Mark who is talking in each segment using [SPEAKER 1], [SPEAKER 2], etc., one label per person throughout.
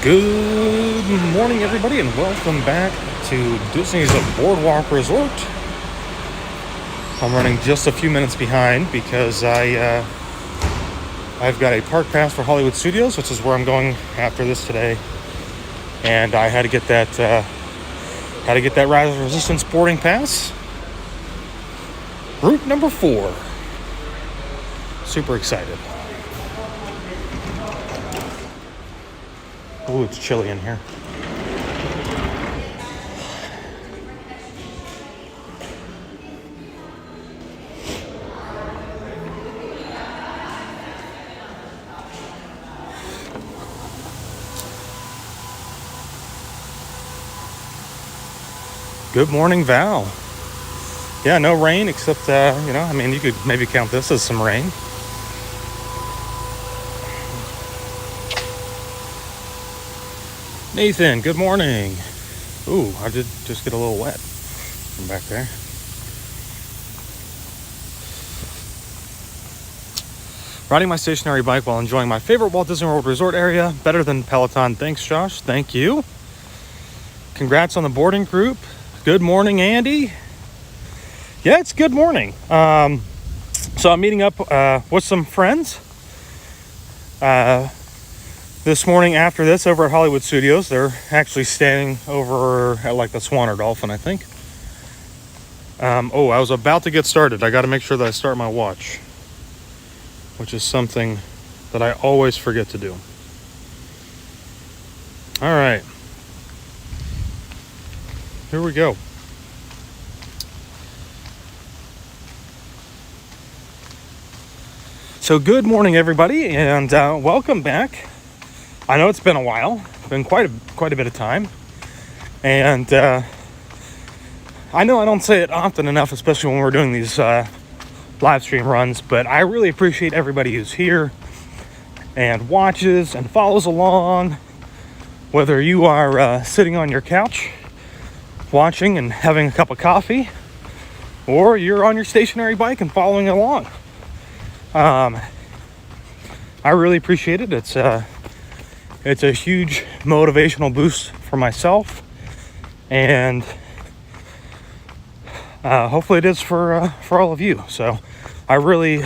[SPEAKER 1] Good morning, everybody, and welcome back to Disney's Boardwalk Resort. I'm running just a few minutes behind because I've got a park pass for Hollywood Studios, which is where I'm going after this today, and I had to get that Rise of Resistance boarding pass. Route number 4. Super excited. Ooh, it's chilly in here. Good morning, Val. Yeah, no rain except, you could maybe count this as some rain. Nathan, good morning. Ooh, I did just get a little wet from back there. Riding my stationary bike while enjoying my favorite Walt Disney World Resort area. Better than Peloton. Thanks, Josh. Thank you. Congrats on the boarding group. Good morning, Andy. Yeah, it's good morning. So I'm meeting up with some friends this morning after this over at Hollywood Studios. They're actually standing over at like the Swan or Dolphin, I think. I was about to get started. I got to make sure that I start my watch, which is something that I always forget to do. All right. Here we go. So good morning, everybody, and welcome back. I know it's been a while. It's been quite a bit of time. And I know I don't say it often enough, especially when we're doing these live stream runs, but I really appreciate everybody who's here and watches and follows along, whether you are sitting on your couch watching and having a cup of coffee, or you're on your stationary bike and following along. I really appreciate it. It's a huge motivational boost for myself, and hopefully it is for all of you. So I really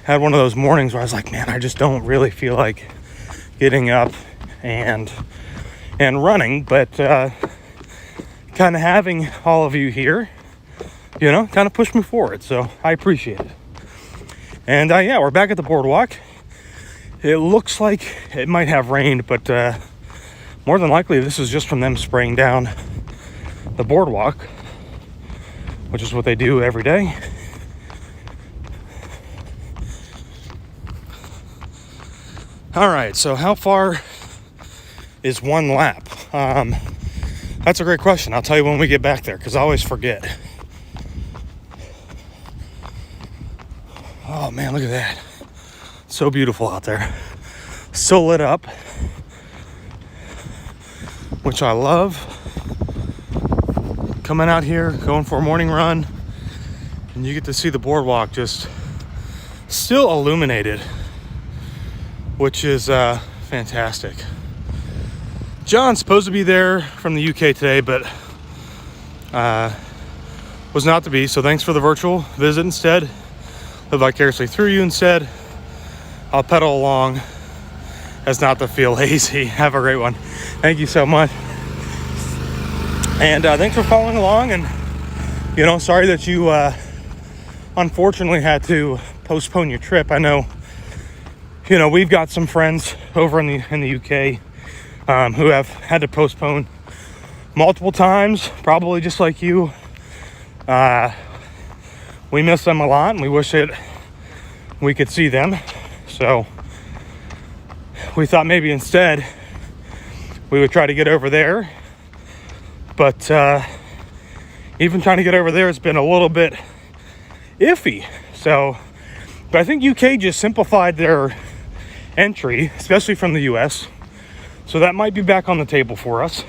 [SPEAKER 1] had one of those mornings where I was like, man, I just don't really feel like getting up and running, but kind of having all of you here, kind of pushed me forward. So I appreciate it. And we're back at the boardwalk. It looks like it might have rained, but more than likely this is just from them spraying down the boardwalk, which is what they do every day. All right, so how far is one lap? That's a great question. I'll tell you when we get back there, because I always forget. Oh man, look at that. So beautiful out there. So lit up, which I love. Coming out here, going for a morning run, and you get to see the boardwalk just still illuminated, which is fantastic. John's supposed to be there from the UK today, but was not to be, so thanks for the virtual visit instead. Live vicariously through you instead. I'll pedal along as not to feel lazy. Have a great one. Thank you so much. And thanks for following along. And, sorry that you unfortunately had to postpone your trip. I know, we've got some friends over in the UK who have had to postpone multiple times, probably just like you. We miss them a lot, and we wish that we could see them. So we thought maybe instead we would try to get over there. But even trying to get over there has been a little bit iffy. But I think UK just simplified their entry, especially from the US. So that might be back on the table for us.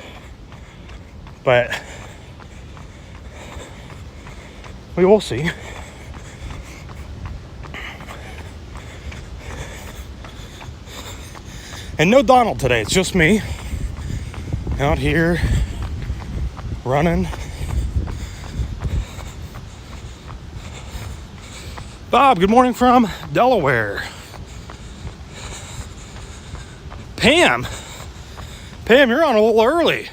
[SPEAKER 1] But we will see. And no Donald today. It's just me out here running. Bob, good morning from Delaware. Pam, you're on a little early.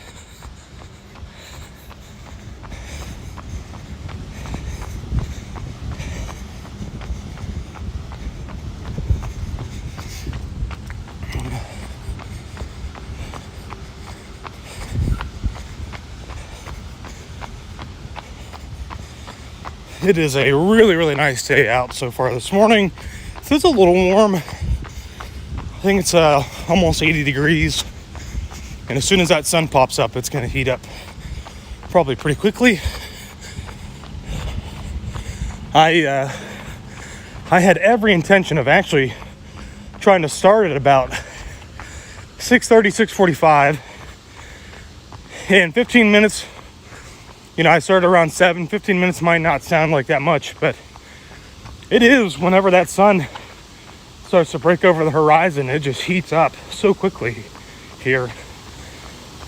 [SPEAKER 1] It is a really, really nice day out so far this morning. It's a little warm. I think it's almost 80 degrees. And as soon as that sun pops up, it's going to heat up probably pretty quickly. I had every intention of actually trying to start at about 6:30, 6:45. In 15 minutes, I started around 7. 15 minutes might not sound like that much, but it is whenever that sun starts to break over the horizon. It just heats up so quickly here.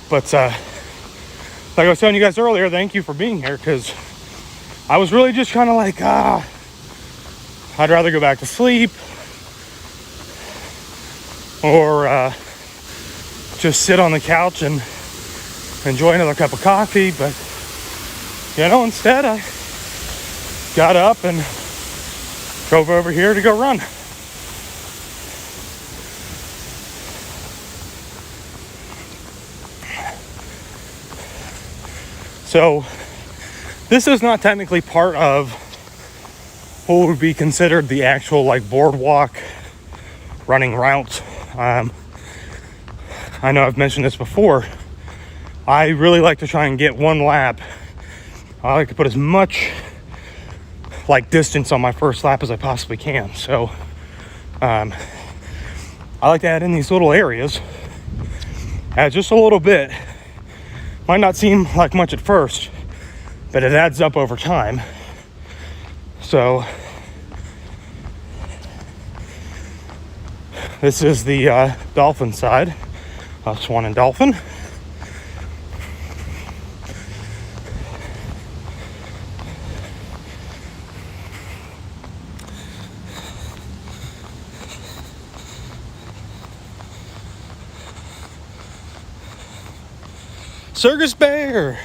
[SPEAKER 1] But like I was telling you guys earlier, thank you for being here, because I was really just kind of like, I'd rather go back to sleep or just sit on the couch and enjoy another cup of coffee. But instead I got up and drove over here to go run. So this is not technically part of what would be considered the actual boardwalk running routes. I know I've mentioned this before. I really like to try and get one lap. I like to put as much distance on my first lap as I possibly can. So I like to add in these little areas, add just a little bit. Might not seem like much at first, but it adds up over time. So this is the dolphin side of Swan and Dolphin. Circus Bear,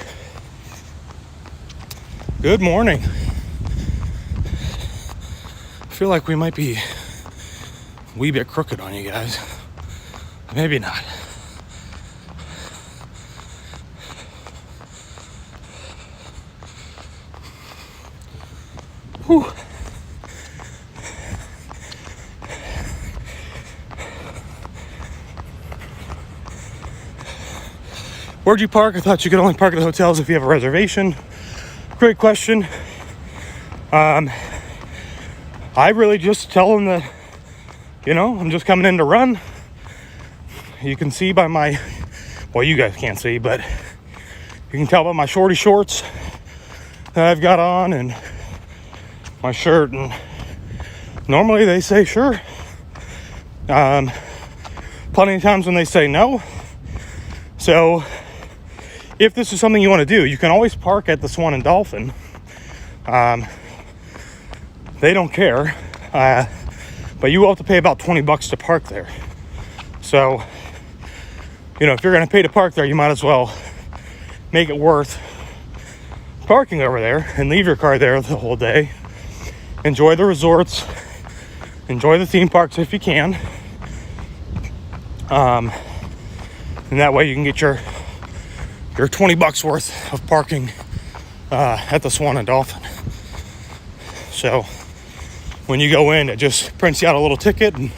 [SPEAKER 1] good morning. I feel like we might be a wee bit crooked on you guys. Maybe not. Whew. Where'd you park? I thought you could only park at the hotels if you have a reservation. Great question. I really just tell them that, I'm just coming in to run. You can see by my, well, you guys can't see, but you can tell by my shorty shorts that I've got on and my shirt. And normally they say sure. Plenty of times when they say no. So if this is something you want to do, you can always park at the Swan and Dolphin. They don't care, but you will have to pay about $20 to park there. So, if you're going to pay to park there, you might as well make it worth parking over there and leave your car there the whole day. Enjoy the resorts, enjoy the theme parks if you can. And that way you can get your $20 worth of parking at the Swan and Dolphin. So when you go in, it just prints you out a little ticket, and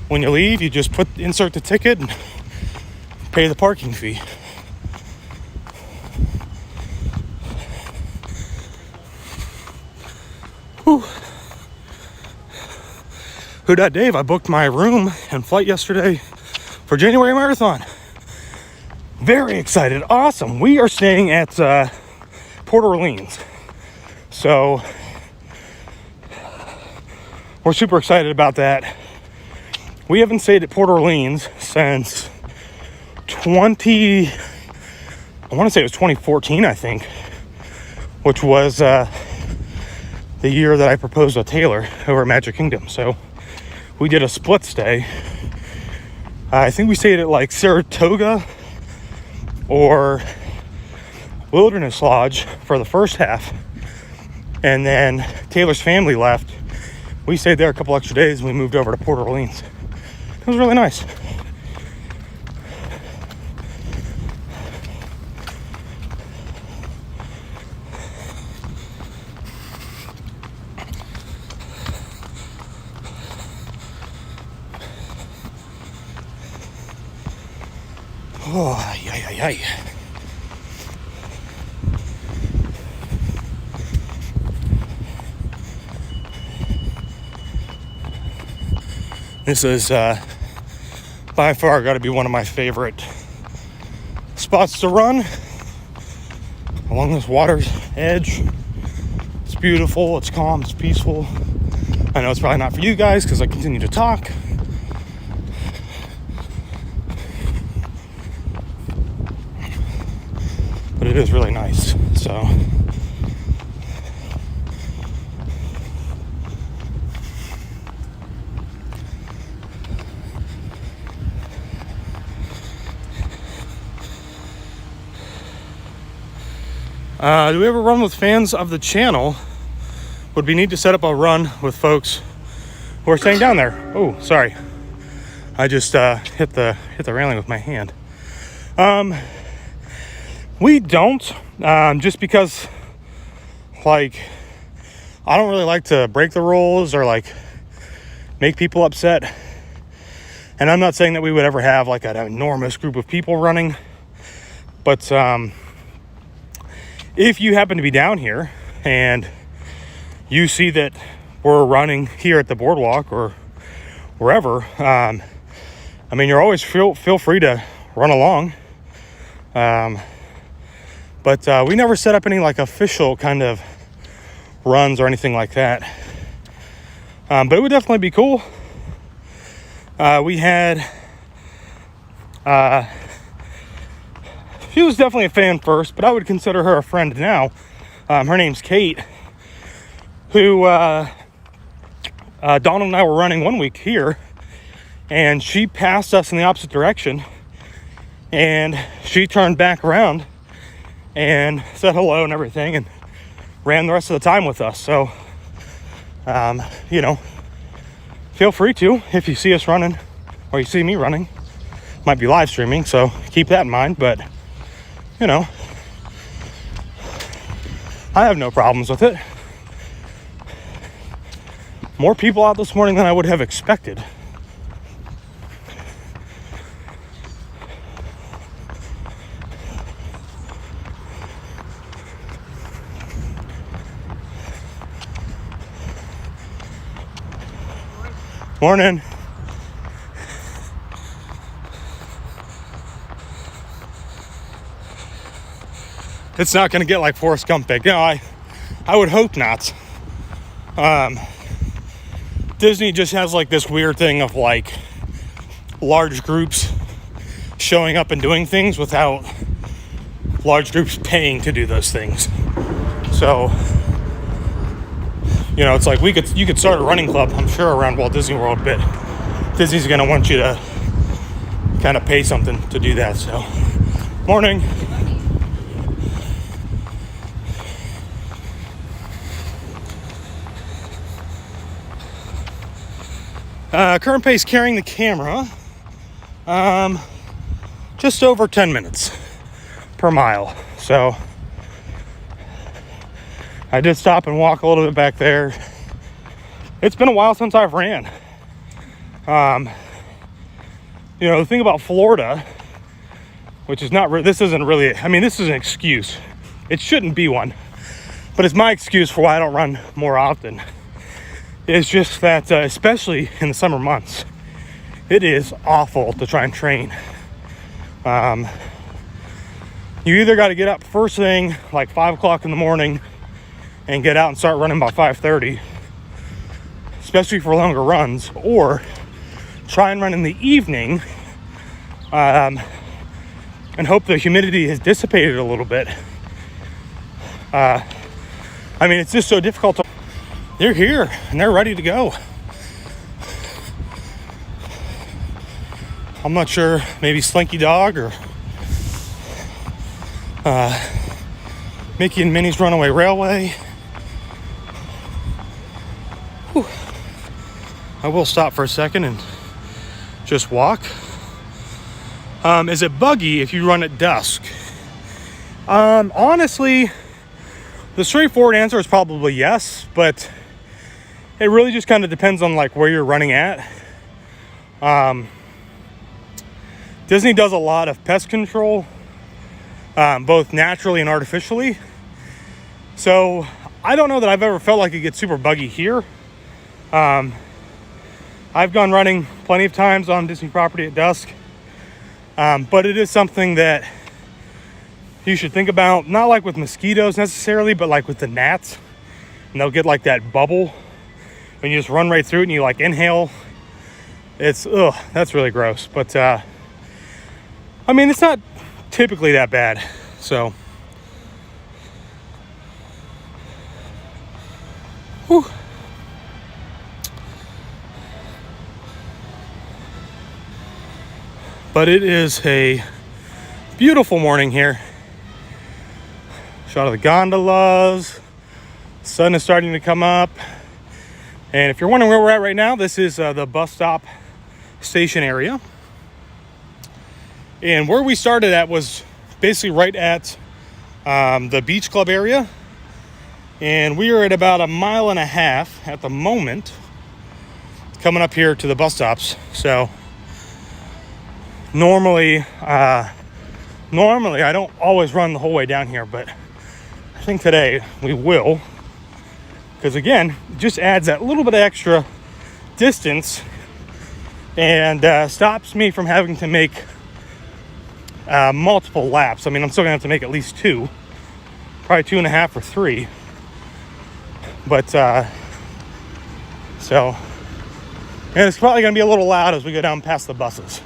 [SPEAKER 1] when you leave, you just insert the ticket and pay the parking fee. Whew. Who Dat Dave? I booked my room and flight yesterday for January Marathon. Very excited. Awesome. We are staying at Port Orleans. So we're super excited about that. We haven't stayed at Port Orleans since I want to say it was 2014, I think, which was the year that I proposed to Taylor over at Magic Kingdom. So we did a split stay. I think we stayed at like Saratoga or Wilderness Lodge for the first half, and then Taylor's family left. We stayed there a couple extra days and we moved over to Port Orleans. It was really nice. Oh, yay. This is by far got to be one of my favorite spots to run along this water's edge. It's beautiful, it's calm, it's peaceful. I know it's probably not for you guys because I continue to talk. But it is really nice, so. Do we ever run with fans of the channel? Would be neat to set up a run with folks who are staying down there. Oh, sorry. I just hit the railing with my hand. We don't, just because, like, I don't really like to break the rules or, like, make people upset. And I'm not saying that we would ever have, like, an enormous group of people running. But, if you happen to be down here and you see that we're running here at the Boardwalk or wherever, I mean, you're always feel free to run along. But we never set up any like official kind of runs or anything like that. But it would definitely be cool. We had, she was definitely a fan first, but I would consider her a friend now. Her name's Kate, who Donald and I were running one week here, and she passed us in the opposite direction, and she turned back around and said hello and everything and ran the rest of the time with us. So, you know, feel free to, if you see us running or you see me running. Might be live streaming, so keep that in mind, but, you know, I have no problems with it. More people out this morning than I would have expected. Morning. It's not going to get like Forrest Gump big. No, I would hope not. Disney just has like this weird thing of like large groups showing up and doing things without large groups paying to do those things. So, you know, it's like you could start a running club, I'm sure, around Walt Disney World, but Disney's going to want you to kind of pay something to do that. So, morning. Current pace carrying the camera, just over 10 minutes per mile. So I did stop and walk a little bit back there. It's been a while since I've ran. You know, the thing about Florida, which is not, this isn't really, I mean, this is an excuse. It shouldn't be one, but it's my excuse for why I don't run more often. It's just that, especially in the summer months, it is awful to try and train. You either got to get up first thing, like 5 o'clock in the morning, and get out and start running by 5:30, especially for longer runs, or try and run in the evening, and hope the humidity has dissipated a little bit. I mean, it's just so difficult to... They're here, and they're ready to go. I'm not sure, maybe Slinky Dog or Mickey and Minnie's Runaway Railway. Whew. I will stop for a second and just walk. Is it buggy if you run at dusk? Honestly, the straightforward answer is probably yes, but it really just kind of depends on like where you're running at. Disney does a lot of pest control, both naturally and artificially. So I don't know that I've ever felt like it gets super buggy here. I've gone running plenty of times on Disney property at dusk. But it is something that you should think about, not like with mosquitoes necessarily, but like with the gnats. And they'll get like that bubble when you just run right through it and you like inhale. It's, that's really gross. But, I mean, it's not typically that bad. So, whew. But it is a beautiful morning here. Shot of the gondolas. Sun is starting to come up. And if you're wondering where we're at right now, this is the bus stop station area. And where we started at was basically right at the beach club area. And we are at about 1.5 miles at the moment coming up here to the bus stops. So normally I don't always run the whole way down here, but I think today we will, because again, it just adds that little bit of extra distance and stops me from having to make multiple laps. I mean, I'm still gonna have to make at least 2, probably 2.5 or 3, but so, and it's probably gonna be a little loud as we go down past the buses.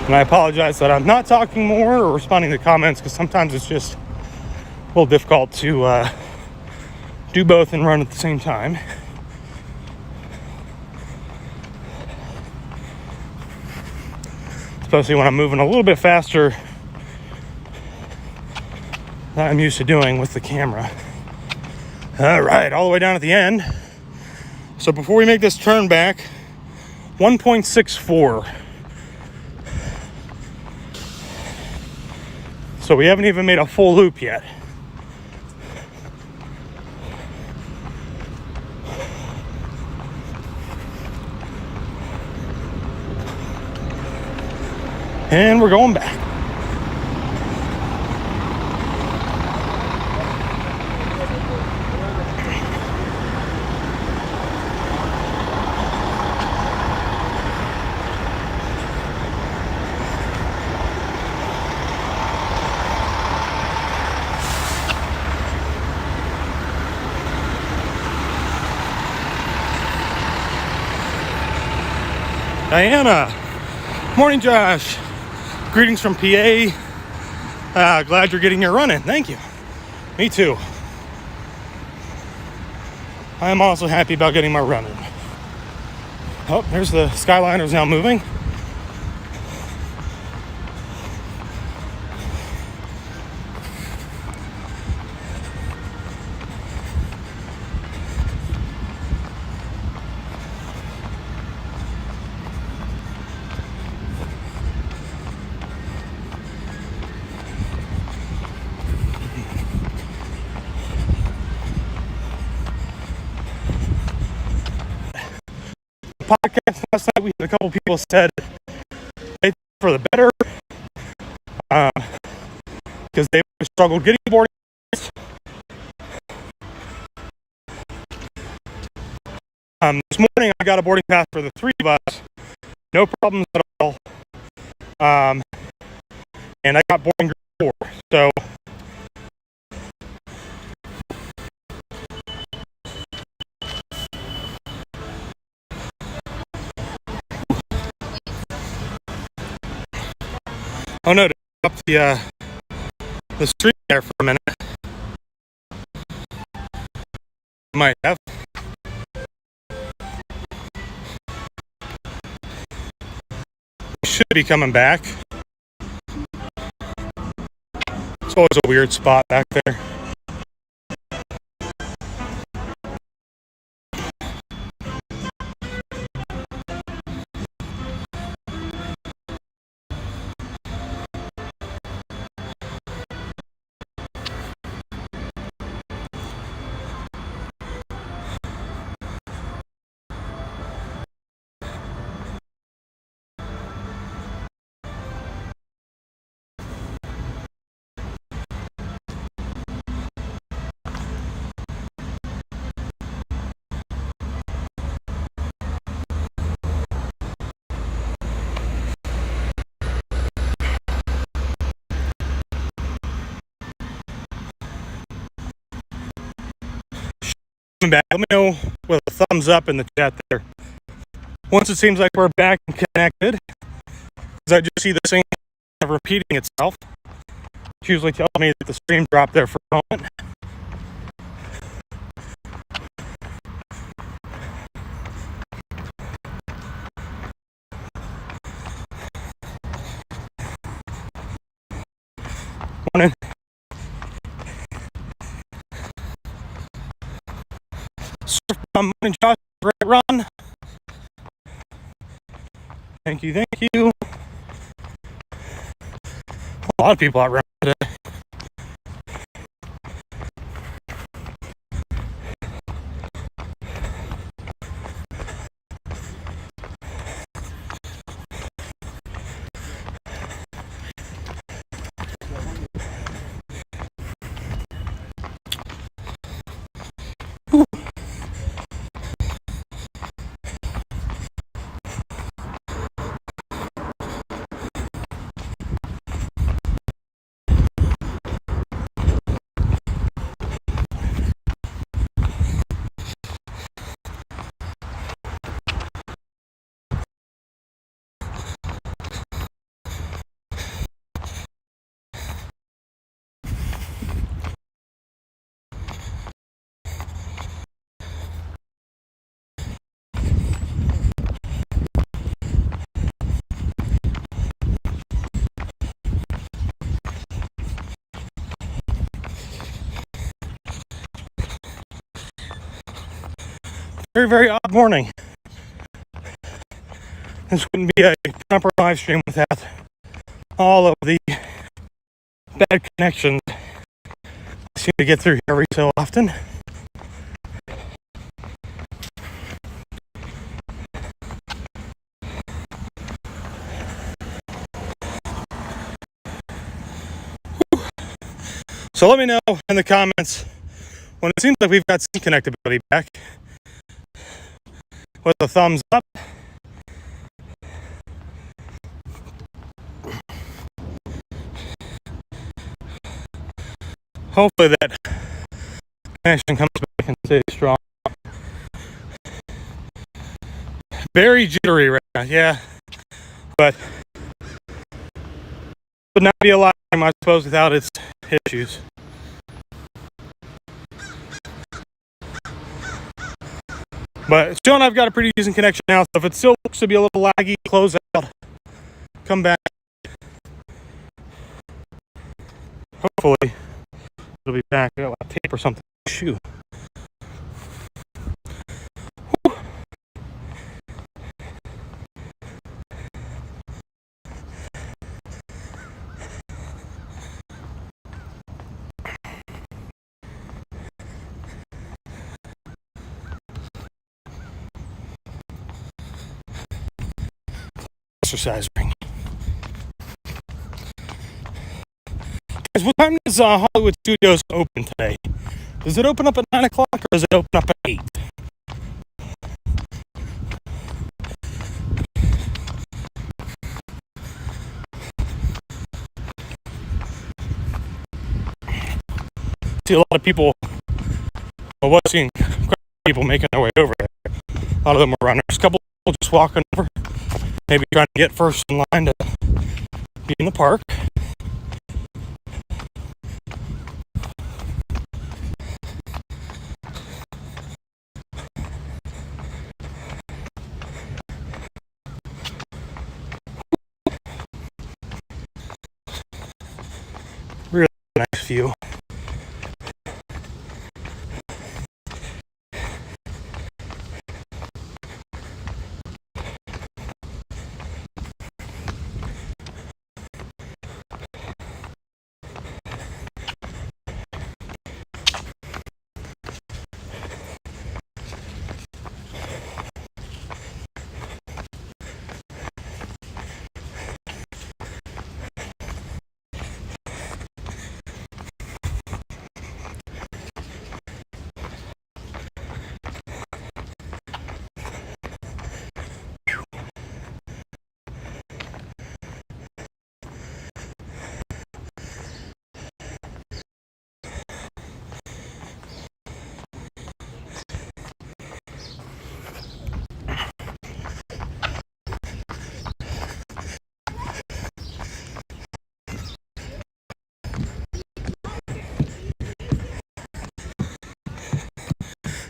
[SPEAKER 1] And I apologize that I'm not talking more or responding to comments, because sometimes it's just a little difficult to do both and run at the same time. Especially when I'm moving a little bit faster than I'm used to doing with the camera. All right, all the way down at the end. So before we make this turn back, 1.64. So we haven't even made a full loop yet. And we're going back. Diana, morning Josh, greetings from PA, glad you're getting your run in, thank you, me too. I'm also happy about getting my run in. Oh, there's the Skyliner's now moving. podcast last night, we had a couple people said they for the better because they struggled getting boarding. This morning I got a boarding pass for the 3 of us, no problems at all. And I got boarding group 4. So oh no, up the street there for a minute. Might have. Should be coming back. It's always a weird spot back there. Back. Let me know with a thumbs up in the chat there once it seems like we're back and connected, because I just see the same of repeating itself, which usually tells me that the stream dropped there for a moment. Morning. Morning, Josh. Great run. Thank you, thank you. A lot of people out running today. Very, very odd morning. This wouldn't be a proper live stream without all of the bad connections I seem to get through here every so often. So let me know in the comments when it seems like we've got some connectability back with a thumbs up. Hopefully that connection comes back and stays strong. Very jittery right now, yeah. But would not be a live stream, I suppose, without its issues. But Joe and I've got a pretty decent connection now, so if it still looks to be a little laggy, close out, come back. Hopefully it'll be back. I got a tape or something. Shoot. exercise ring. Guys, what time does Hollywood Studios open today? Does it open up at 9 o'clock or does it open up at 8? See a lot of people, well, was seeing people making their way over there. A lot of them are runners. A couple just walking over, maybe trying to get first in line to be in the park. Really nice view.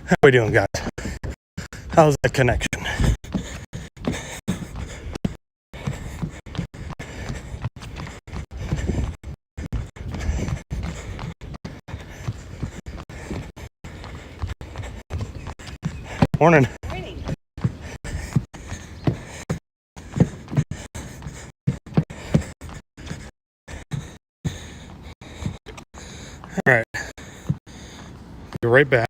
[SPEAKER 1] How we doing, guys? How's that connection? Morning. All right. Be right back.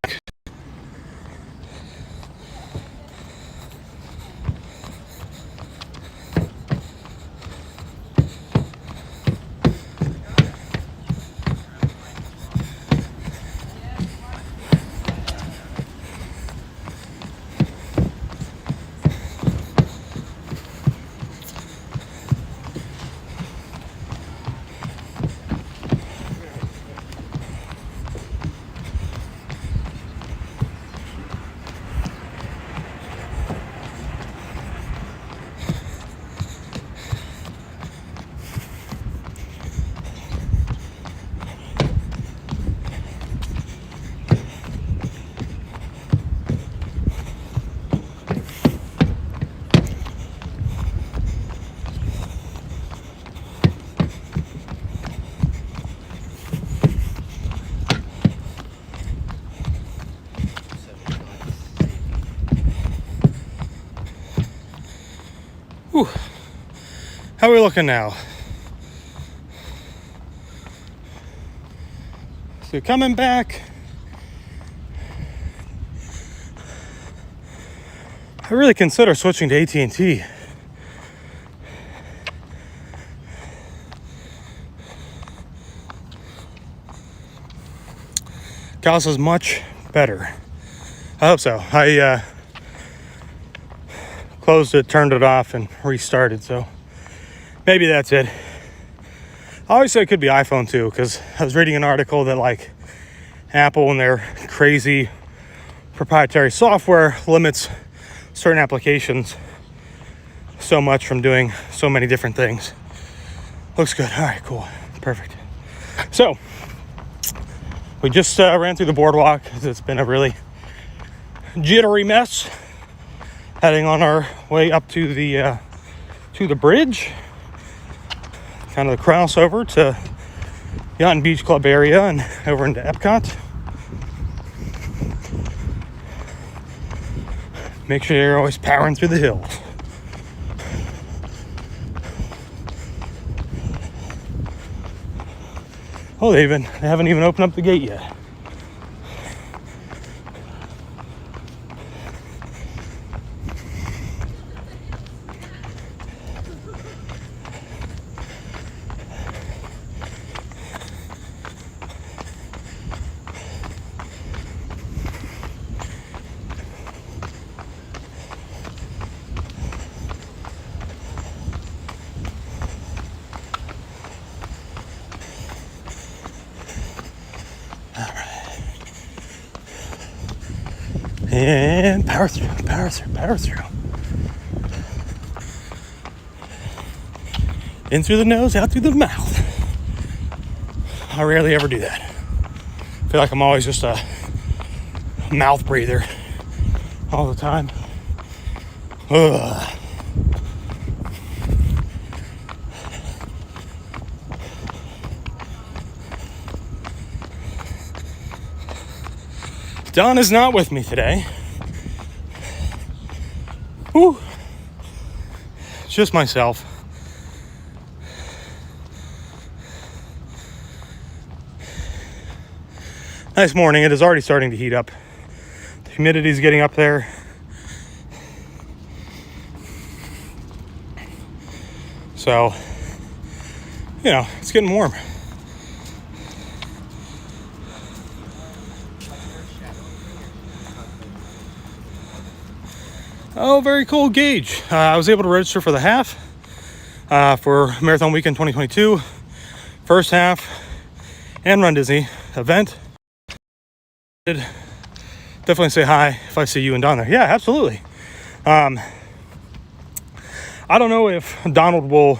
[SPEAKER 1] Whew. How are we looking now? So coming back, I really consider switching to AT&T. Gauss is much better. I hope so. I closed it, turned it off, and restarted, so maybe that's it. Obviously, it could be iPhone too, because I was reading an article that like Apple and their crazy proprietary software limits certain applications so much from doing so many different things. Looks good. All right, cool, perfect. So we just ran through the boardwalk. It's been a really jittery mess. Heading on our way up to the bridge, kind of the crossover to Yacht and Beach Club area and over into Epcot. Make sure you're always powering through the hills. Oh, they haven't even opened up the gate yet. And power through, power through, power through. In through the nose, out through the mouth. I rarely ever do that. I feel like I'm always just a mouth breather all the time. Ugh. Don is not with me today. Whew. It's just myself. Nice morning. It is already starting to heat up. The humidity is getting up there. So, you know, it's getting warm. Oh, very cool gauge. I was able to register for the half for Marathon Weekend 2022, first half, and runDisney event. Definitely say hi if I see you and Don there. Yeah, absolutely. I don't know if Donald will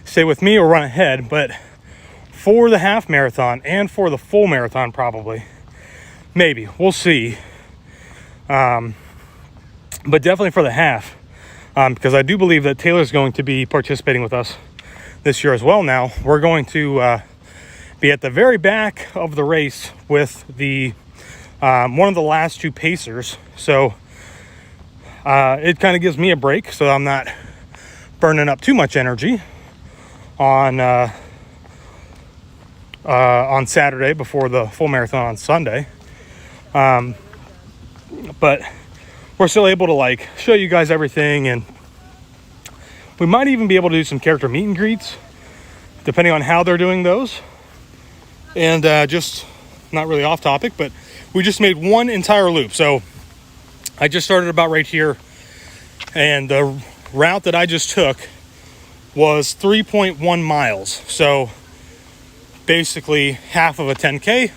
[SPEAKER 1] stay with me or run ahead, but for the half marathon and for the full marathon, probably. Maybe. We'll see. But definitely for the half, because I do believe that Taylor's going to be participating with us this year as well. Now, we're going to be at the very back of the race with the one of the last two pacers. So it kind of gives me a break, so I'm not burning up too much energy on Saturday before the full marathon on Sunday. But we're still able to like show you guys everything, and we might even be able to do some character meet and greets depending on how they're doing those. And just not really off topic, but we just made one entire loop. So I just started about right here, and the route that I just took was 3.1 miles. So basically half of a 10K.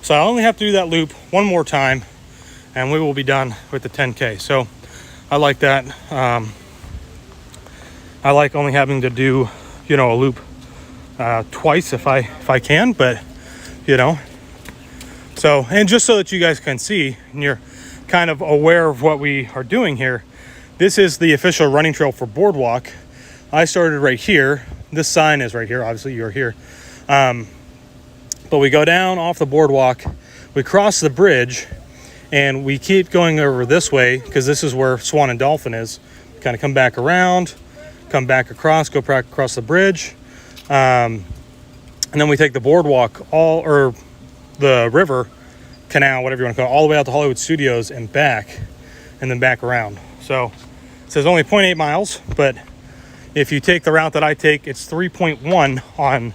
[SPEAKER 1] So I only have to do that loop one more time, and we will be done with the 10K. So I like that. I like only having to do, you know, a loop twice if I can, but you know. So, and just so that you guys can see and you're kind of aware of what we are doing here, this is the official running trail for Boardwalk. I started right here. This sign is right here. Obviously you're here. But we go down off the boardwalk, we cross the bridge, and we keep going over this way because this is where Swan and Dolphin is. Kind of come back around, come back across, go back across the bridge. And then we take the boardwalk or the river canal, whatever you want to call it, all the way out to Hollywood Studios and back, and then back around. So it says only 0.8 miles, but if you take the route that I take, it's 3.1 on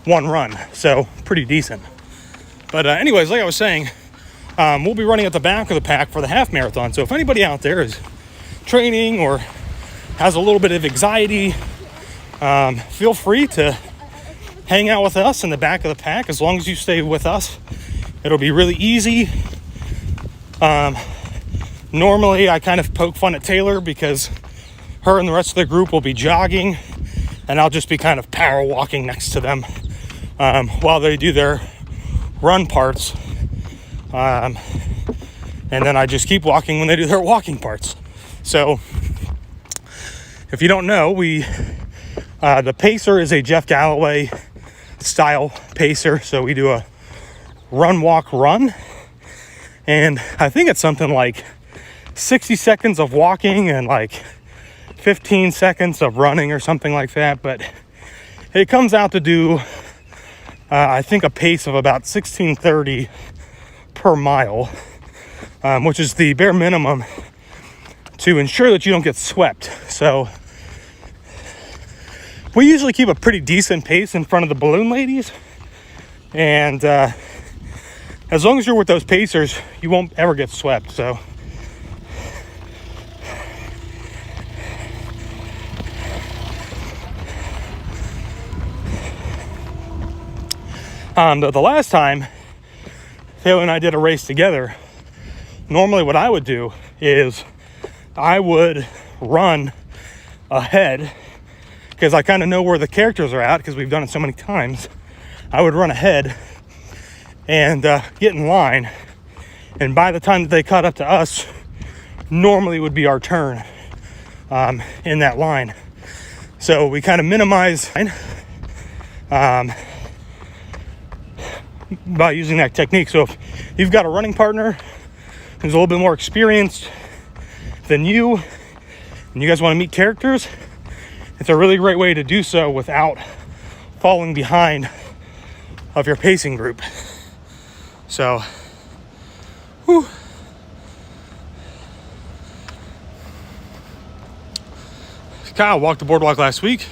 [SPEAKER 1] one run. So pretty decent. But anyways, like I was saying, we'll be running at the back of the pack for the half marathon. So if anybody out there is training or has a little bit of anxiety, feel free to hang out with us in the back of the pack. As long as you stay with us, it'll be really easy. Normally I kind of poke fun at Taylor because her and the rest of the group will be jogging, and I'll just be kind of power walking next to them while they do their run parts. And then I just keep walking when they do their walking parts. So if you don't know, the pacer is a Jeff Galloway style pacer. So we do a run, walk, run. And I think it's something like 60 seconds of walking and like 15 seconds of running or something like that. But it comes out to do, I think, a pace of about 16:30 per mile, which is the bare minimum to ensure that you don't get swept. So we usually keep a pretty decent pace in front of the balloon ladies, and as long as you're with those pacers, you won't ever get swept. So the last time Taylor and I did a race together normally what I would do is I would run ahead, because I kind of know where the characters are at because we've done it so many times. I would run ahead and get in line, and by the time that they caught up to us, normally would be our turn in that line. So we kind of minimize by using that technique. So if you've got a running partner who's a little bit more experienced than you, and you guys want to meet characters, it's a really great way to do so without falling behind of your pacing group. So, whew. Kyle walked the boardwalk last week.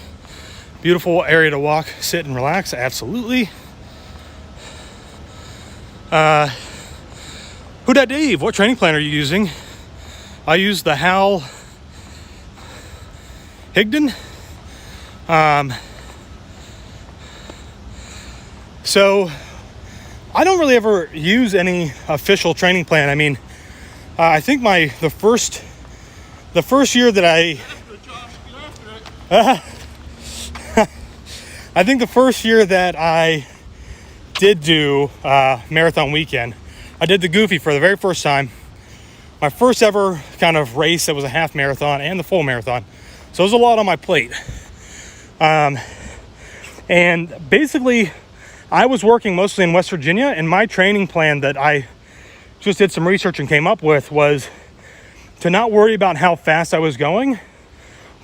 [SPEAKER 1] Beautiful area to walk, sit, and relax. Absolutely. Who dat Dave? What training plan are you using? I use the Hal Higdon. So I don't really ever use any official training plan. I mean, I think the first year that I think the first year that I did do marathon weekend, I did the Goofy for the very first time. My first ever kind of race that was a half marathon and the full marathon. So it was a lot on my plate. And basically, I was working mostly in West Virginia, and my training plan that I just did some research and came up with was to not worry about how fast I was going,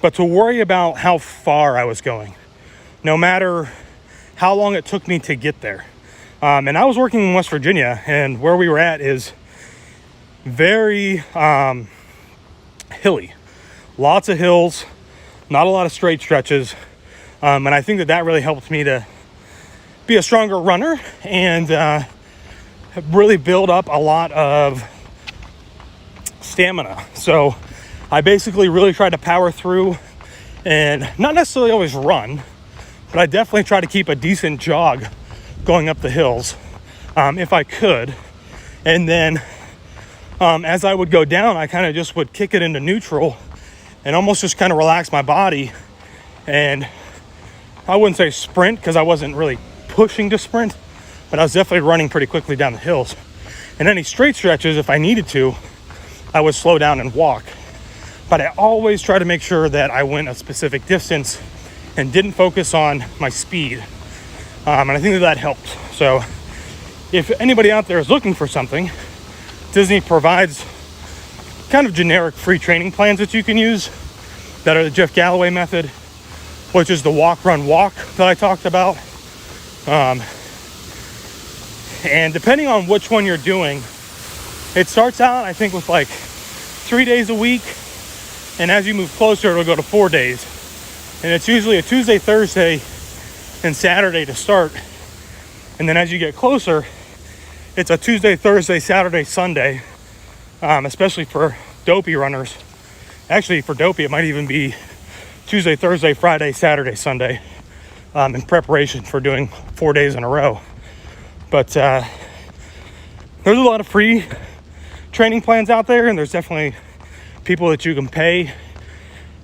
[SPEAKER 1] but to worry about how far I was going, no matter how long it took me to get there. And I was working in West Virginia, and where we were at is very hilly. Lots of hills, not a lot of straight stretches. And I think that really helped me to be a stronger runner and really build up a lot of stamina. So I basically really tried to power through and not necessarily always run, but I definitely try to keep a decent jog going up the hills if I could. And then as I would go down, I kind of just would kick it into neutral and almost just kind of relax my body. And I wouldn't say sprint because I wasn't really pushing to sprint, but I was definitely running pretty quickly down the hills. And any straight stretches, if I needed to, I would slow down and walk. But I always try to make sure that I went a specific distance and didn't focus on my speed. And I think that helped. So if anybody out there is looking for something, Disney provides kind of generic free training plans that you can use that are the Jeff Galloway method, which is the walk, run, walk that I talked about. And depending on which one you're doing, it starts out, I think, with like 3 days a week. And as you move closer, it'll go to 4 days. And it's usually a Tuesday, Thursday, and Saturday to start. And then as you get closer, it's a Tuesday, Thursday, Saturday, Sunday, especially for dopey runners. Actually, for dopey, it might even be Tuesday, Thursday, Friday, Saturday, Sunday, in preparation for doing 4 days in a row. But there's a lot of free training plans out there, and there's definitely people that you can pay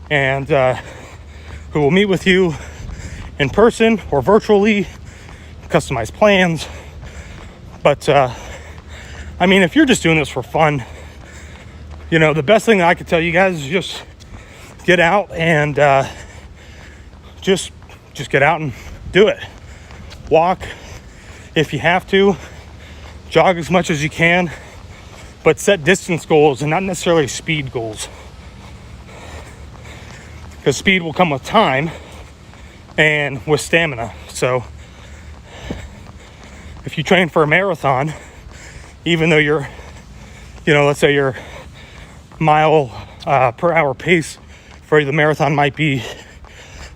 [SPEAKER 1] and who will meet with you in person or virtually, customize plans. But I mean, if you're just doing this for fun, you know, the best thing that I could tell you guys is just get out and just get out and do it. Walk if you have to, jog as much as you can, but set distance goals and not necessarily speed goals, because speed will come with time and with stamina. So if you train for a marathon, even though you're, you know, let's say your mile per hour pace for the marathon might be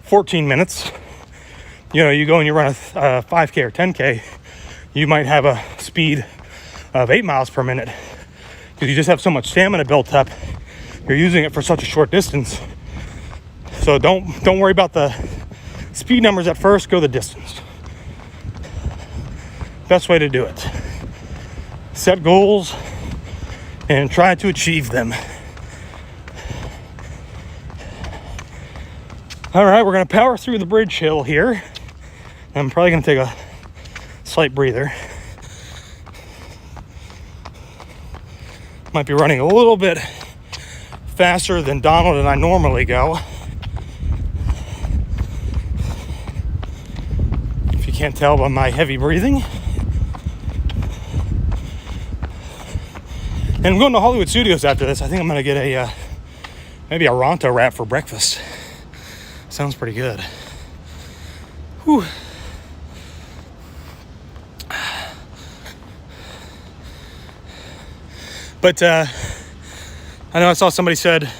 [SPEAKER 1] 14 minutes, you know, you go and you run a 5K or 10K, you might have a speed of 8 miles per minute because you just have so much stamina built up. You're using it for such a short distance. So don't worry about the speed numbers at first, go the distance. Best way to do it. Set goals and try to achieve them. All right, we're going to power through the bridge hill here. I'm probably going to take a slight breather. Might be running a little bit faster than Donald and I normally go. If you can't tell by my heavy breathing. And I'm going to Hollywood Studios after this. I think I'm going to get a maybe a Ronto wrap for breakfast. Sounds pretty good. Whew. But I know I saw somebody said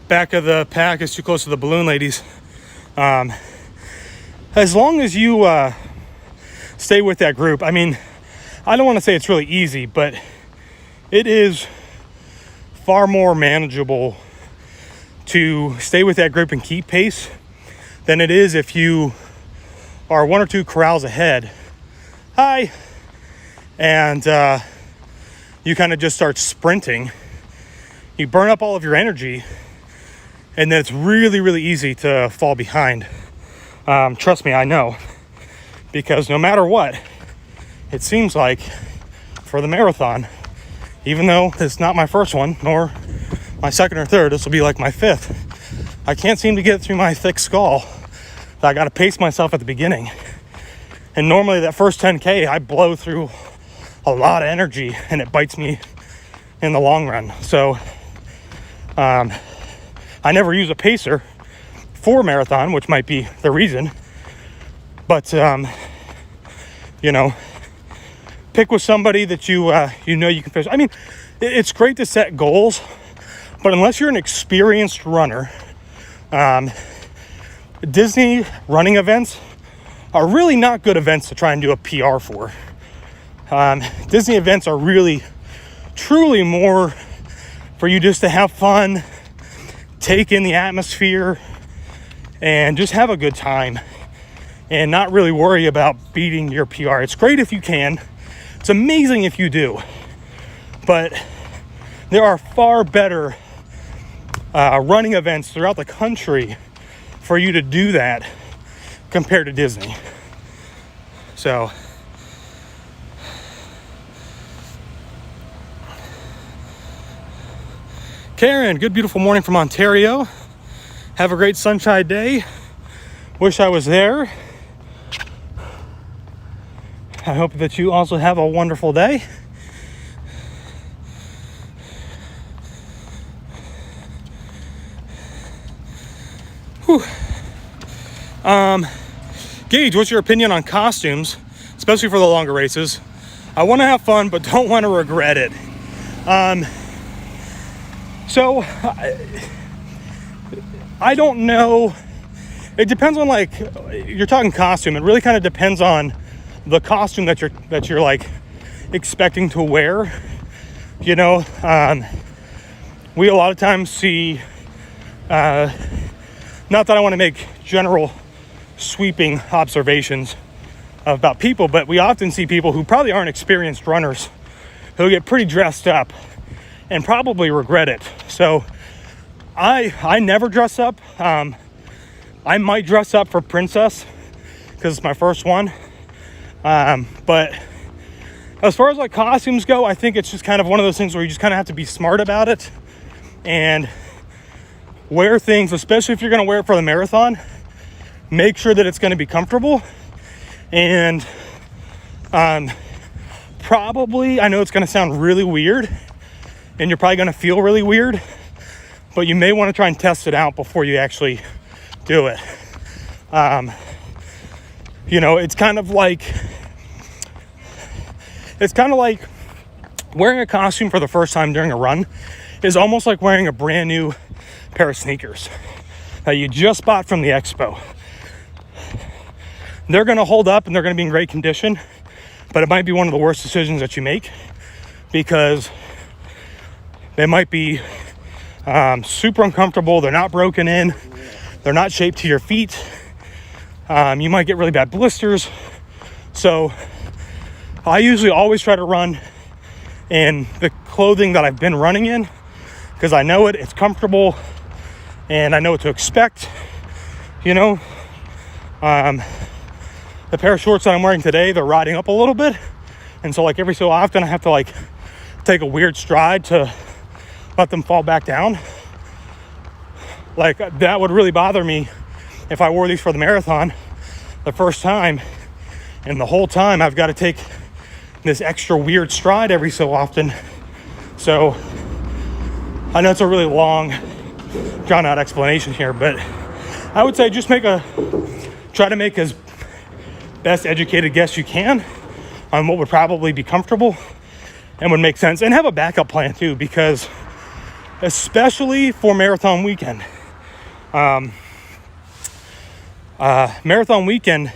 [SPEAKER 1] back of the pack is too close to the balloon ladies. As long as you stay with that group, I mean, I don't want to say it's really easy, but it is far more manageable to stay with that group and keep pace than it is if you are one or two corrals ahead. Hi. And you kind of just start sprinting. You burn up all of your energy, and then it's really, really easy to fall behind. Trust me, I know. Because no matter what, it seems like for the marathon, even though it's not my first one, nor my second or third, this will be like my fifth, I can't seem to get through my thick skull that I got to pace myself at the beginning. And normally that first 10K, I blow through a lot of energy and it bites me in the long run. So I never use a pacer for marathon, which might be the reason. But, you know, pick with somebody that you know you can finish. I mean, it's great to set goals, but unless you're an experienced runner, Disney running events are really not good events to try and do a PR for. Disney events are really, truly more for you just to have fun, take in the atmosphere, and just have a good time and not really worry about beating your PR. It's great if you can. It's amazing if you do. But there are far better running events throughout the country for you to do that compared to Disney. So Karen, good beautiful morning from Ontario. Have a great sunshine day. Wish I was there. I hope that you also have a wonderful day. Whew. Gage, what's your opinion on costumes, especially for the longer races? I want to have fun, but don't want to regret it. So I don't know. It depends on, like, you're talking costume. It really kind of depends on the costume that you're like expecting to wear. You know, we a lot of times see, not that I want to make general sweeping observations about people, but we often see people who probably aren't experienced runners who get pretty dressed up and probably regret it. So I never dress up. I might dress up for Princess because it's my first one. But as far as like costumes go, I think it's just kind of one of those things where you just kind of have to be smart about it and wear things, especially if you're going to wear it for the marathon, make sure that it's going to be comfortable. And probably, I know it's going to sound really weird and you're probably going to feel really weird, but you may want to try and test it out before you actually do it. You know, it's kind of like wearing a costume for the first time during a run is almost like wearing a brand new pair of sneakers that you just bought from the expo. They're going to hold up and they're going to be in great condition, but it might be one of the worst decisions that you make because they might be super uncomfortable. They're not broken in. They're not shaped to your feet. You might get really bad blisters. So I usually always try to run in the clothing that I've been running in, because I know it's comfortable and I know what to expect, you know. The pair of shorts that I'm wearing today, they're riding up a little bit, and so like every so often I have to like take a weird stride to let them fall back down. Like that would really bother me if I wore these for the marathon the first time, and the whole time I've got to take this extra weird stride every so often. So I know it's a really long, drawn out explanation here, but I would say just try to make as best educated guess you can on what would probably be comfortable and would make sense, and have a backup plan too, because especially for marathon weekend, marathon weekend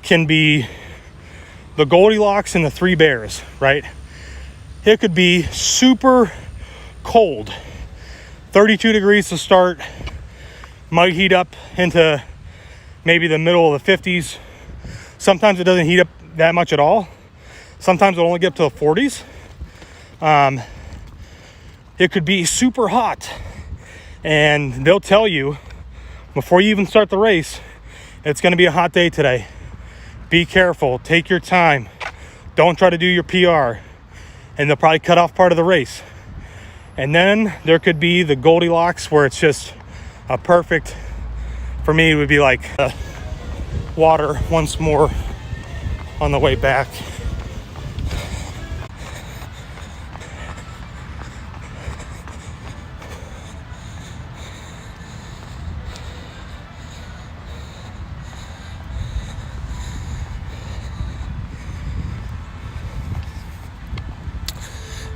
[SPEAKER 1] can be the Goldilocks and the three bears, right? It could be super cold, 32 degrees to start, might heat up into maybe the middle of the 50s. Sometimes it doesn't heat up that much at all. Sometimes it'll only get up to the 40s. It could be super hot, and they'll tell you before you even start the race, it's going to be a hot day today. Be careful, take your time, don't try to do your PR, and they'll probably cut off part of the race. And then there could be the Goldilocks, where it's just a perfect, for me it would be like water once more on the way back.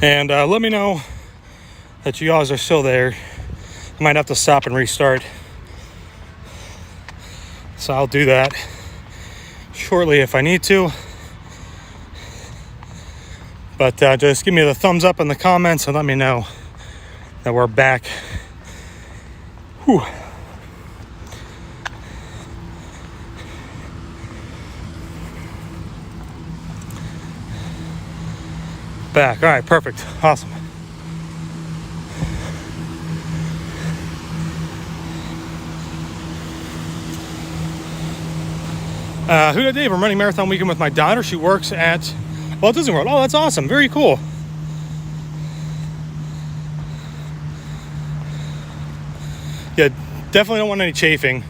[SPEAKER 1] And let me know that you guys are still there. I might have to stop and restart, so I'll do that shortly if I need to. But just give me the thumbs up in the comments and let me know that we're back. Whew. Back. All right, perfect. Awesome. Who did Dave? I'm running marathon weekend with my daughter. She works at Walt Disney World. Oh, that's awesome. Very cool. Yeah, definitely don't want any chafing.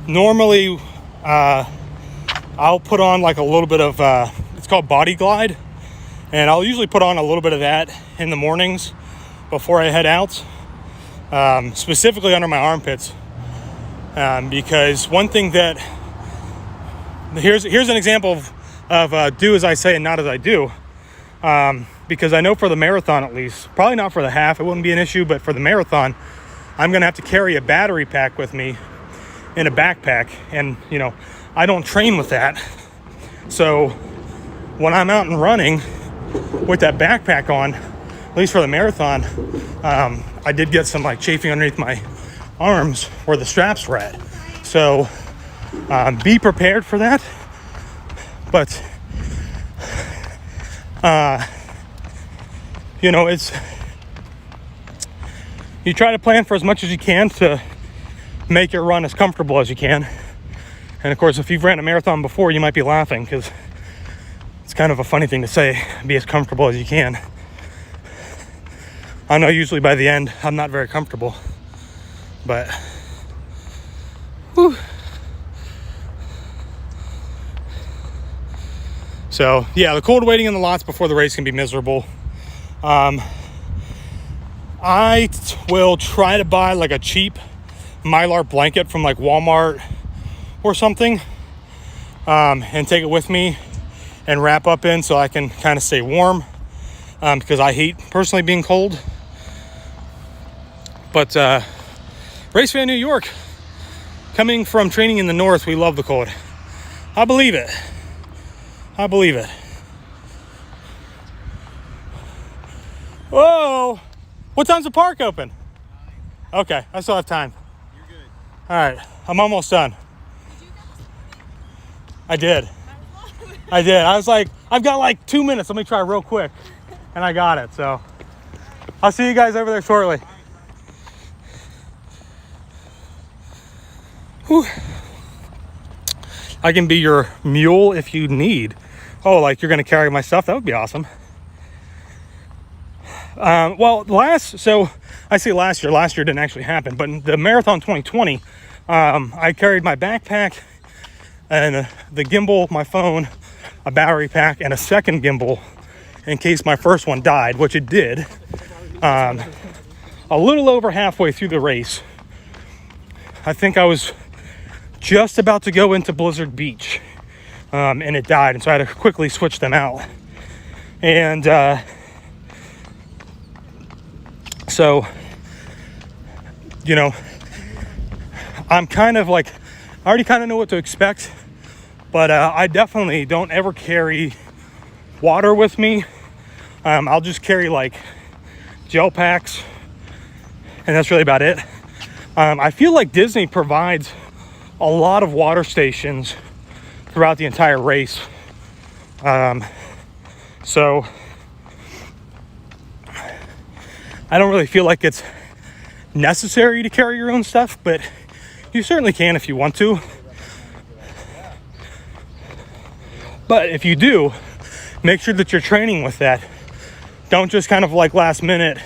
[SPEAKER 1] Normally, I'll put on like a little bit of, it's called Body Glide. And I'll usually put on a little bit of that in the mornings before I head out, specifically under my armpits. Because one thing that, here's an example of do as I say and not as I do. Because I know for the marathon at least, probably not for the half, it wouldn't be an issue, but for the marathon, I'm going to have to carry a battery pack with me in a backpack. And, you know, I don't train with that. So when I'm out and running with that backpack on, at least for the marathon, I did get some like chafing underneath my arms where the straps were at. So be prepared for that. But you know, you try to plan for as much as you can to make your run as comfortable as you can. And of course, if you've ran a marathon before, you might be laughing because it's kind of a funny thing to say, be as comfortable as you can. I know usually by the end, I'm not very comfortable, but whew. So yeah, the cold waiting in the lots before the race can be miserable. I will try to buy like a cheap Mylar blanket from like Walmart or something, and take it with me and wrap up in so I can kind of stay warm, because I hate personally being cold. But Race Fan New York, coming from training in the north, we love the cold. I believe it. I believe it. Whoa! What time's the park open? 9. Okay, I still have time.
[SPEAKER 2] You're good.
[SPEAKER 1] All right, I'm almost done.
[SPEAKER 2] Did you get this?
[SPEAKER 1] I did. I did. I was like, I've got like 2 minutes. Let me try real quick. And I got it. So I'll see you guys over there shortly. Whew. I can be your mule if you need. Oh, like you're going to carry my stuff? That would be awesome. Well, so I say last year didn't actually happen, but the Marathon 2020, I carried my backpack and the gimbal, my phone, a battery pack, and a second gimbal in case my first one died, which it did. A little over halfway through the race, I think I was just about to go into Blizzard Beach, and it died, and so I had to quickly switch them out. And so, you know, I'm kind of like, I already kind of know what to expect, but I definitely don't ever carry water with me. I'll just carry like gel packs, and that's really about it. I feel like Disney provides a lot of water stations throughout the entire race. So I don't really feel like it's necessary to carry your own stuff, but you certainly can if you want to. But if you do, make sure that you're training with that. Don't just kind of like last minute,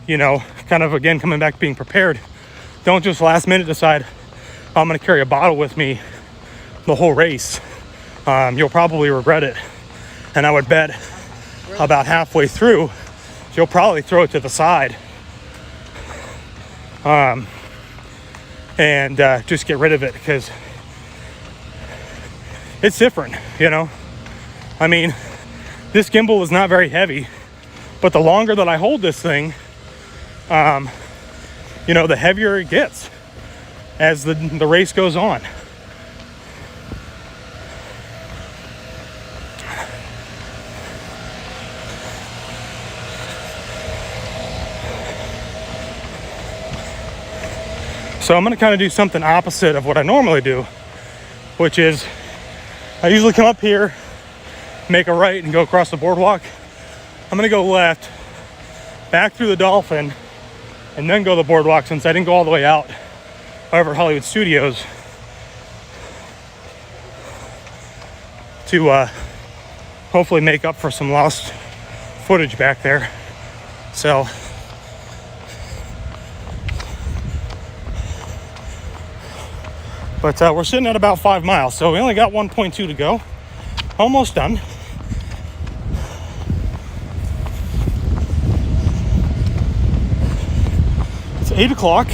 [SPEAKER 1] you know, kind of again coming back being prepared. Don't just last minute decide, oh, I'm going to carry a bottle with me the whole race. You'll probably regret it. And I would bet about halfway through, you'll probably throw it to the side. And just get rid of it, because it's different, you know. I mean, this gimbal is not very heavy, but the longer that I hold this thing, you know, the heavier it gets as the race goes on. So I'm going to kind of do something opposite of what I normally do, which is I usually come up here, make a right, and go across the boardwalk. I'm going to go left, back through the Dolphin, and then go the boardwalk, since I didn't go all the way out over at Hollywood Studios to hopefully make up for some lost footage back there. So but we're sitting at about 5 miles, so we only got 1.2 to go. Almost done. It's 8 o'clock.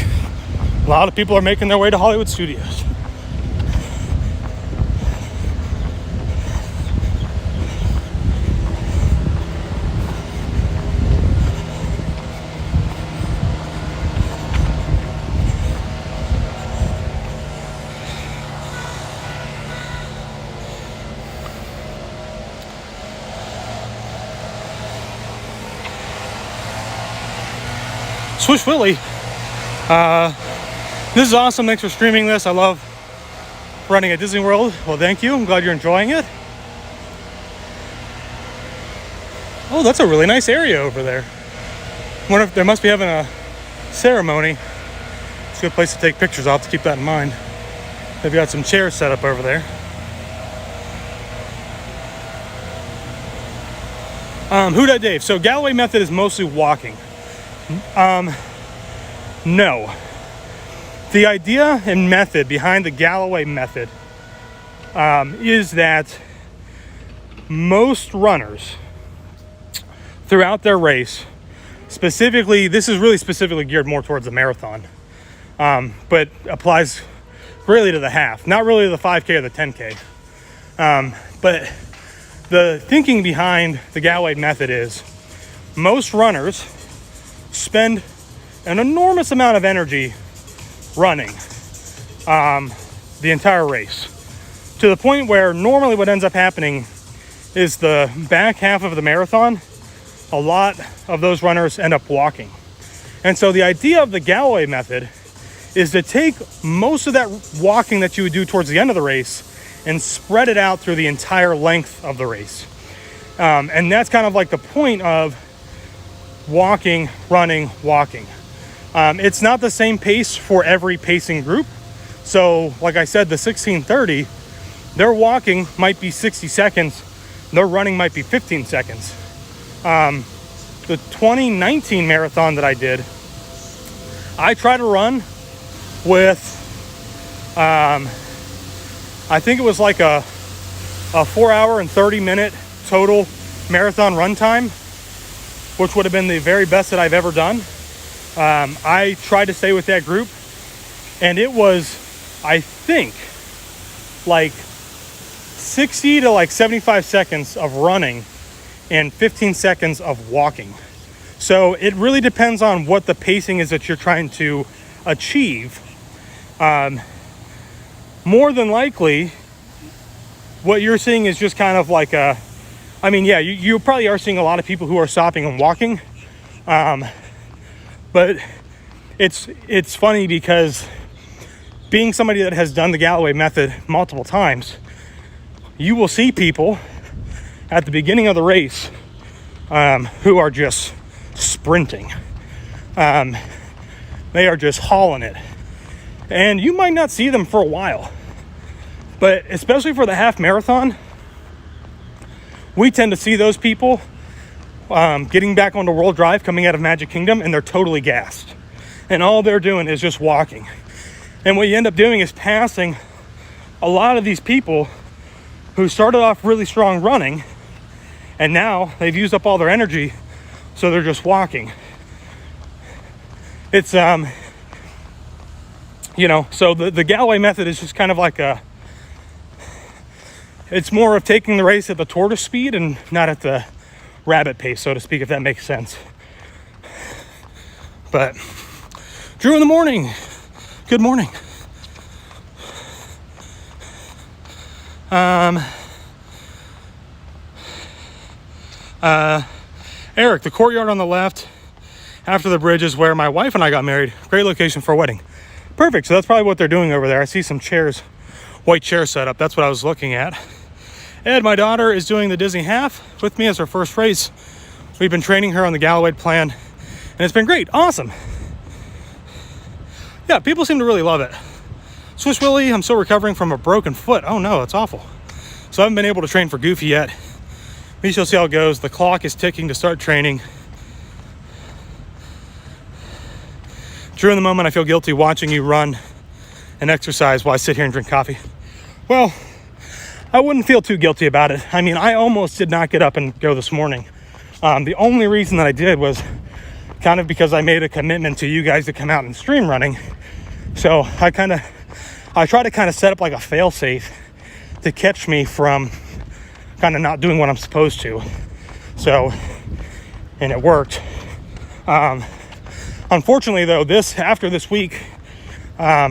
[SPEAKER 1] A lot of people are making their way to Hollywood Studios. Swish Willie, this is awesome. Thanks for streaming this. I love running at Disney World. Well, thank you. I'm glad you're enjoying it. Oh, that's a really nice area over there. Wonder if they must be having a ceremony. It's a good place to take pictures. I'll have to keep that in mind. They've got some chairs set up over there. Who Dat Dave? So Galloway method is mostly walking. No. The idea and method behind the Galloway method is that most runners throughout their race, specifically, this is really specifically geared more towards the marathon, but applies greatly to the half, not really to the 5K or the 10K. But the thinking behind the Galloway method is most runners spend an enormous amount of energy running the entire race, to the point where normally what ends up happening is the back half of the marathon, a lot of those runners end up walking. And so the idea of the Galloway method is to take most of that walking that you would do towards the end of the race and spread it out through the entire length of the race. And that's kind of like the point of walking, running, walking. It's not the same pace for every pacing group. So like I said, the 16:30, their walking might be 60 seconds. Their running might be 15 seconds. The 2019 marathon that I did, I tried to run with, I think it was like a 4 hour and 30 minute total marathon run time, which would have been the very best that I've ever done. I tried to stay with that group, and it was, I think, like 60 to like 75 seconds of running and 15 seconds of walking. So it really depends on what the pacing is that you're trying to achieve. More than likely, what you're seeing is just kind of like you probably are seeing a lot of people who are stopping and walking. But it's funny because being somebody that has done the Galloway method multiple times, you will see people at the beginning of the race who are just sprinting. They are just hauling it. And you might not see them for a while. But especially for the half marathon, we tend to see those people getting back onto World Drive coming out of Magic Kingdom, and they're totally gassed. And all they're doing is just walking. And what you end up doing is passing a lot of these people who started off really strong running, and now they've used up all their energy, so they're just walking. It's, so the Galloway method is just kind of like it's more of taking the race at the tortoise speed and not at the rabbit pace, so to speak, if that makes sense. But Drew in the morning. Good morning. Eric, the courtyard on the left after the bridge is where my wife and I got married. Great location for a wedding. Perfect. So that's probably what they're doing over there. I see some chairs, white chairs set up. That's what I was looking at. Ed, my daughter, is doing the Disney half with me as her first race. We've been training her on the Galloway plan, and it's been great. Awesome. Yeah, people seem to really love it. Swiss Willie, I'm still recovering from a broken foot. Oh no, that's awful. So I haven't been able to train for Goofy yet. We shall see how it goes. The clock is ticking to start training. Drew, in the moment, I feel guilty watching you run and exercise while I sit here and drink coffee. Well, I wouldn't feel too guilty about it. I mean, I almost did not get up and go this morning. The only reason that I did was kind of because I made a commitment to you guys to come out and stream running. So I try to kind of set up like a fail safe to catch me from kind of not doing what I'm supposed to. So, and it worked. Unfortunately though, after this week, I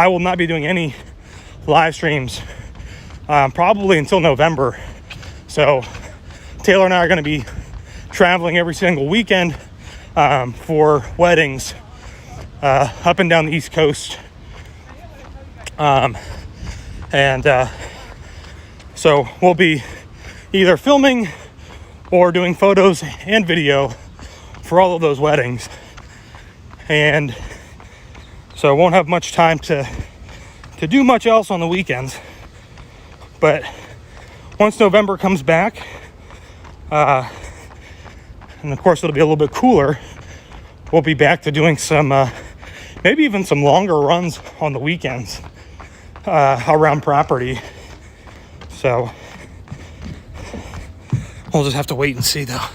[SPEAKER 1] will not be doing any live streams probably until November. So Taylor and I are going to be traveling every single weekend for weddings up and down the East Coast. So we'll be either filming or doing photos and video for all of those weddings. And so I won't have much time to do much else on the weekends. But once November comes back, and of course it'll be a little bit cooler, we'll be back to doing some, maybe even some longer runs on the weekends around property. So we'll just have to wait and see though.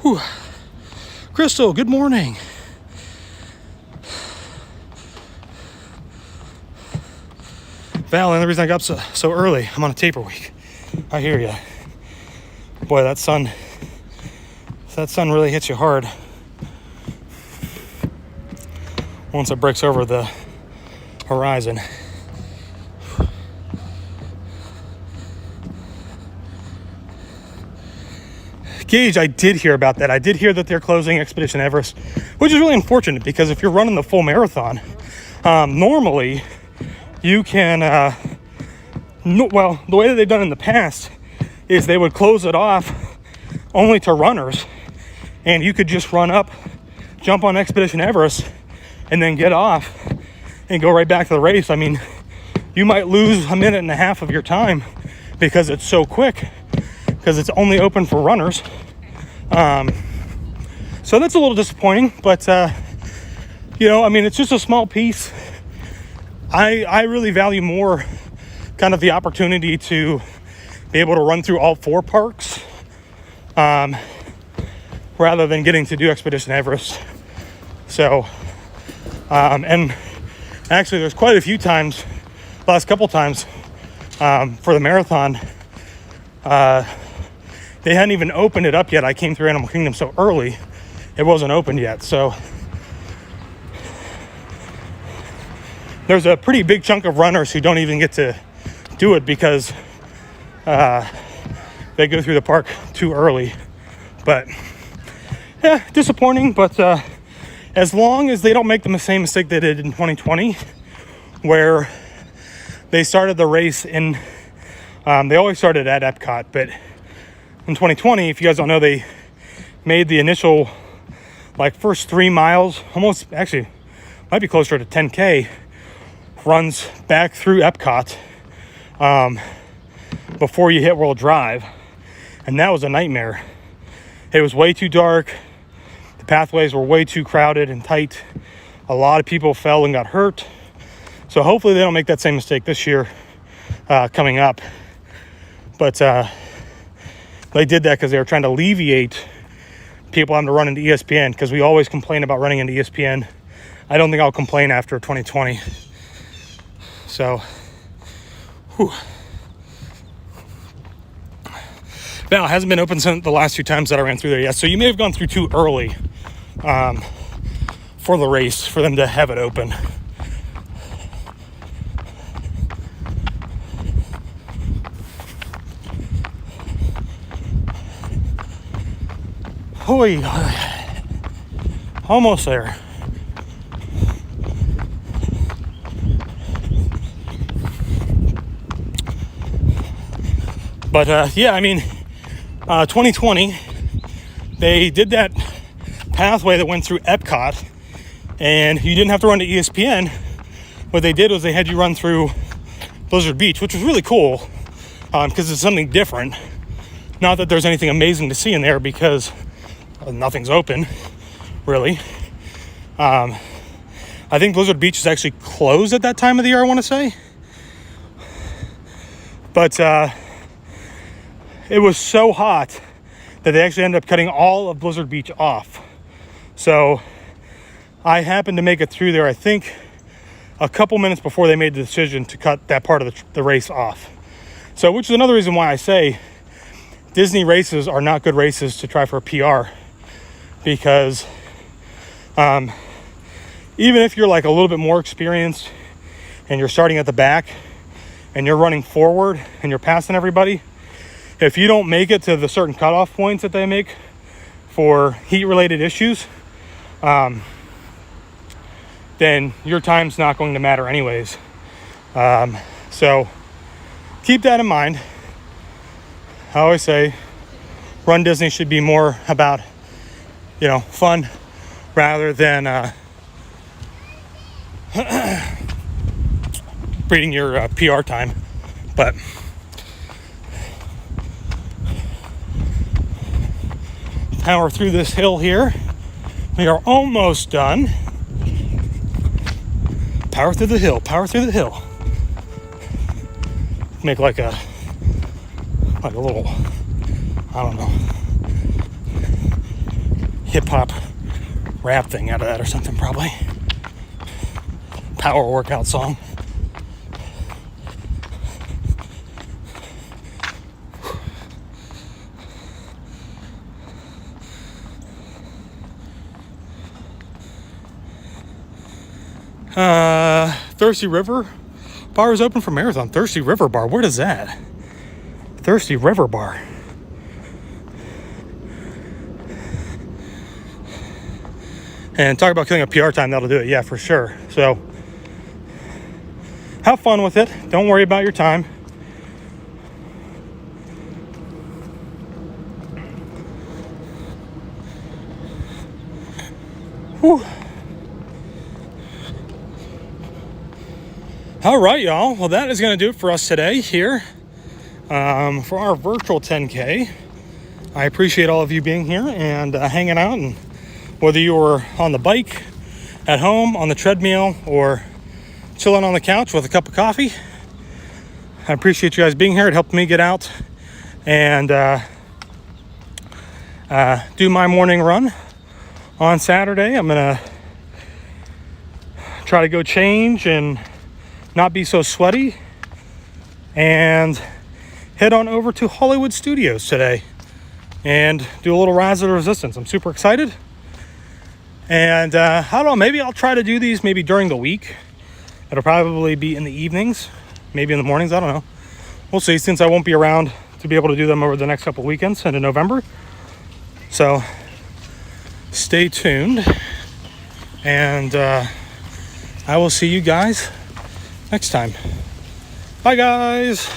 [SPEAKER 1] Whew. Crystal, good morning. Val, and the reason I got up so early, I'm on a taper week. I hear you. Boy, that sun really hits you hard once it breaks over the horizon. Gage, I did hear about that. I did hear that they're closing Expedition Everest, which is really unfortunate because if you're running the full marathon, normally you can No, well, the way that they've done in the past is they would close it off only to runners, and you could just run up, jump on Expedition Everest, and then get off and go right back to the race. I mean, you might lose a minute and a half of your time because it's so quick, because it's only open for runners. So that's a little disappointing, but you know, I mean, it's just a small piece. I really value more kind of the opportunity to be able to run through all 4 parks, rather than getting to do Expedition Everest. So, and actually there's quite a few times, last couple times, for the marathon, they hadn't even opened it up yet. I came through Animal Kingdom so early, it wasn't opened yet. So there's a pretty big chunk of runners who don't even get to do it because they go through the park too early. But yeah, disappointing. But as long as they don't make the same mistake they did in 2020, where they started the race in, they always started at Epcot, but in 2020, if you guys don't know, they made the initial like first 3 miles, almost actually might be closer to 10K, runs back through Epcot before you hit World Drive, and that was a nightmare. It was way too dark, the pathways were way too crowded and tight, a lot of people fell and got hurt. So hopefully they don't make that same mistake this year coming up. But they did that because they were trying to alleviate people having to run into ESPN, because we always complain about running into ESPN. I don't think I'll complain after 2020. So, whew. Now, it hasn't been open since the last 2 times that I ran through there yet. So you may have gone through too early for the race for them to have it open. Hoy, almost there. But yeah, I mean, 2020, they did that pathway that went through Epcot, and you didn't have to run to ESPN. What they did was they had you run through Blizzard Beach, which was really cool, because it's something different. Not that there's anything amazing to see in there, because nothing's open, really. I think Blizzard Beach is actually closed at that time of the year, I want to say. But it was so hot that they actually ended up cutting all of Blizzard Beach off. So I happened to make it through there, I think, a couple minutes before they made the decision to cut that part of the race off. So, which is another reason why I say Disney races are not good races to try for a PR. Because even if you're like a little bit more experienced and you're starting at the back and you're running forward and you're passing everybody, if you don't make it to the certain cutoff points that they make for heat related issues, then your time's not going to matter anyways. So keep that in mind. I always say Run Disney should be more about, you know, fun rather than beating your PR time. But power through this hill here. We are almost done. Power through the hill, power through the hill. Make like a little, I don't know, hip hop rap thing out of that or something, probably. Power workout song. Thirsty River Bar is open for marathon. Thirsty River Bar, what is that? Thirsty River Bar. And talk about killing a PR time, that'll do it. Yeah, for sure. So have fun with it. Don't worry about your time. Whew. All right, y'all. Well, that is going to do it for us today here for our virtual 10K. I appreciate all of you being here and hanging out, and whether you were on the bike, at home, on the treadmill, or chilling on the couch with a cup of coffee. I appreciate you guys being here. It helped me get out and do my morning run on Saturday. I'm going to try to go change and not be so sweaty and head on over to Hollywood Studios today and do a little Rise of the Resistance. I'm super excited. And I don't know, maybe I'll try to do these maybe during the week. It'll probably be in the evenings, maybe in the mornings, I don't know. We'll see, since I won't be around to be able to do them over the next couple weekends into November. So stay tuned, and I will see you guys next time. Bye, guys.